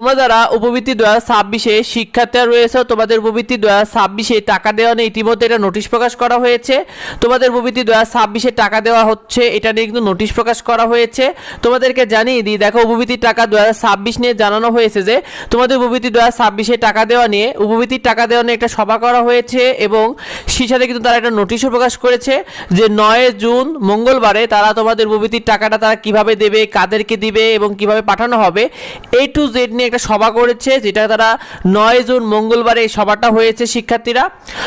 তোমরা যারা উপবৃত্তি 2026-এ শিক্ষার্থীরা রয়েছে, তোমাদের উপবৃত্তি 2026-এ টাকা দেওয়া নিয়ে ইতিমধ্যে এটা নোটিশ প্রকাশ করা হয়েছে। তোমাদের উপবৃত্তি 2026-এ টাকা দেওয়া হচ্ছে, এটা নিয়ে কিন্তু নোটিশ প্রকাশ করা হয়েছে। তোমাদেরকে জানিয়ে দিই, দেখো উপবৃত্তির টাকা 2026 নিয়ে জানানো হয়েছে যে তোমাদের উপবৃত্তি 2026-এ টাকা দেওয়া নিয়ে উপবৃত্তির টাকা দেওয়া নিয়ে একটা সভা করা হয়েছে এবং সেই সাথে কিন্তু তারা একটা নোটিশও প্রকাশ করেছে যে 9 জুন মঙ্গলবারে তারা তোমাদের উপবৃত্তির টাকাটা তারা কিভাবে দেবে, কাদেরকে দিবে এবং কিভাবে পাঠানো হবে, A to Z নিয়ে একটা সভা করেছে, যেটা তারা 9 জুন মঙ্গলবারে এই সভাটা হয়েছে শিক্ষার্থীরা।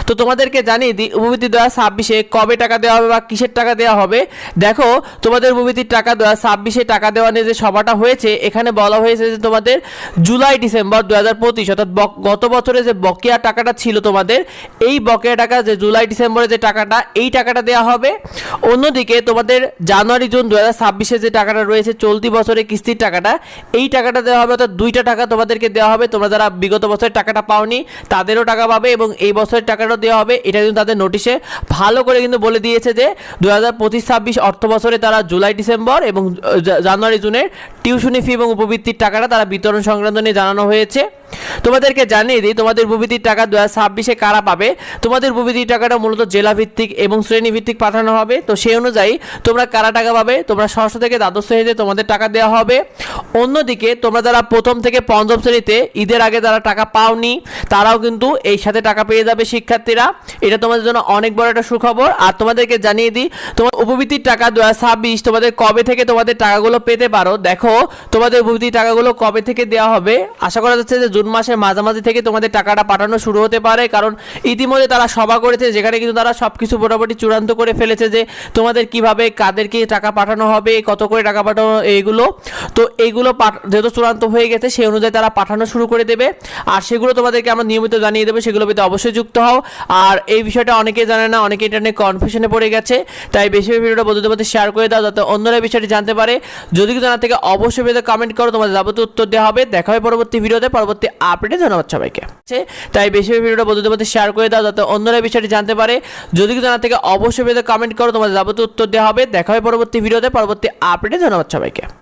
তো তোমাদেরকে জানিয়ে দিই উপবৃত্তি 2026-এ কবে টাকা দেওয়া হবে বা কিসের টাকা দেওয়া হবে। দেখো তোমাদের উপবৃত্তির টাকা 2026-এ টাকা দেওয়া নিয়ে যে সভাটা হয়েছে, এখানে বলা হয়েছে যে তোমাদের জুলাই ডিসেম্বর 2025 অর্থাৎ গত বছরে যে বকেয়া টাকাটা ছিল তোমাদের, এই বকেয়া টাকা যে জুলাই ডিসেম্বরে যে টাকাটা, এই টাকাটা দেওয়া হবে। অন্যদিকে তোমাদের জানুয়ারি জুন 2026-এ যে টাকাটা রয়েছে চলতি বছরের কিস্তির টাকাটা, এই টাকাটা দেওয়া হবে, অর্থাৎ দুইটা টাকা তোমাদেরকে দেওয়া হবে। তোমরা যারা বিগত বছরের টাকাটা পাওনি তাদেরও টাকা পাবে এবং এই বছরের টাকাটাও দেওয়া হবে। এটা কিন্তু তাদের নোটিশে ভালো করে কিন্তু বলে দিয়েছে যে 2025-26 অর্থ বছরে তারা জুলাই ডিসেম্বর এবং জানুয়ারি জুনের টিউশনি ফি এবং উপবৃত্তির টাকাটা তারা বিতরণ সংক্রান্ত নিয়ে জানানো হয়েছে। তোমাদেরকে জানিয়ে দিই তোমাদের উপবৃত্তির টাকা 2026-এ কারা পাবে। তোমাদের উপবৃত্তির টাকাটা মূলত জেলা ভিত্তিক এবং শ্রেণী ভিত্তিক পাঠানো হবে। তো সেই অনুযায়ী তোমরা কারা টাকা পাবে, তোমরা ষষ্ঠ থেকে দ্বাদশ শ্রেণীতে তোমাদের টাকা দেওয়া হবে। অন্যদিকে তোমরা যারা প্রথম থেকে পঞ্চম শ্রেণীতে ঈদের আগে যারা টাকা পাওনি তারাও কিন্তু এই সাথে টাকা পেয়ে যাবে শিক্ষার্থীরা। এটা তোমাদের জন্য অনেক বড় একটা সুখবর। আর তোমাদেরকে জানিয়ে দিই তোমার উপবৃত্তির টাকা 2026 তোমাদের কবে থেকে তোমাদের টাকাগুলো পেতে পারো। দেখো তোমাদের উপবৃত্তির টাকাগুলো কবে থেকে দেওয়া হবে, আশা করা যাচ্ছে যে জুন মাসের মাঝামাঝি থেকে তোমাদের টাকাটা পাঠানো শুরু হতে পারে, কারণ ইতিমধ্যে তারা সভা করেছে যেখানে কিন্তু তারা সব কিছু মোটামুটি চূড়ান্ত করে ফেলেছে যে তোমাদের কিভাবে কাদেরকে টাকা পাঠানো হবে, কত করে টাকা পাঠানো, এইগুলো। তো এইগুলো যেহেতু চূড়ান্ত হয়ে গেছে সেই অনুযায়ী তারা পাঠানো শুরু করে দেবে আর সেগুলো তোমাদেরকে আমরা নিয়মিত জানিয়ে দেবো, সেগুলো পেতে অবশ্যই যুক্ত হও। আর এই বিষয়টা অনেকেই জানে না, অনেকে এটা নিয়ে কনফিউশনে পড়ে গেছে, তাই বেশি ভিডিওটা বন্ধুদের মধ্যে শেয়ার করে দাও যাতে অন্যরা বিষয়টি জানতে পারে। যদি কিছু জানা থেকে অবশ্যই ভিডিওতে কমেন্ট করো, তোমাদের যাবতীয় উত্তর দেওয়া হবে। দেখা হবে পরবর্তী ভিডিওতে, পরবর্তী আপডেটে। ধন্যবাদ সবাইকে। তাই বেশি ভিডিওটা বন্ধুদের মধ্যে শেয়ার করে দাও যাতে অন্যরা বিষয়টি জানতে পারে। যদি কিছু জানা থেকে অবশ্যই ভিডিওতে কমেন্ট করো, তোমাদের যাবতীয় উত্তর দেওয়া হবে। দেখা হবে পরবর্তী ভিডিওতে, পরবর্তী আপডেটে। ধন্যবাদ সবাইকে।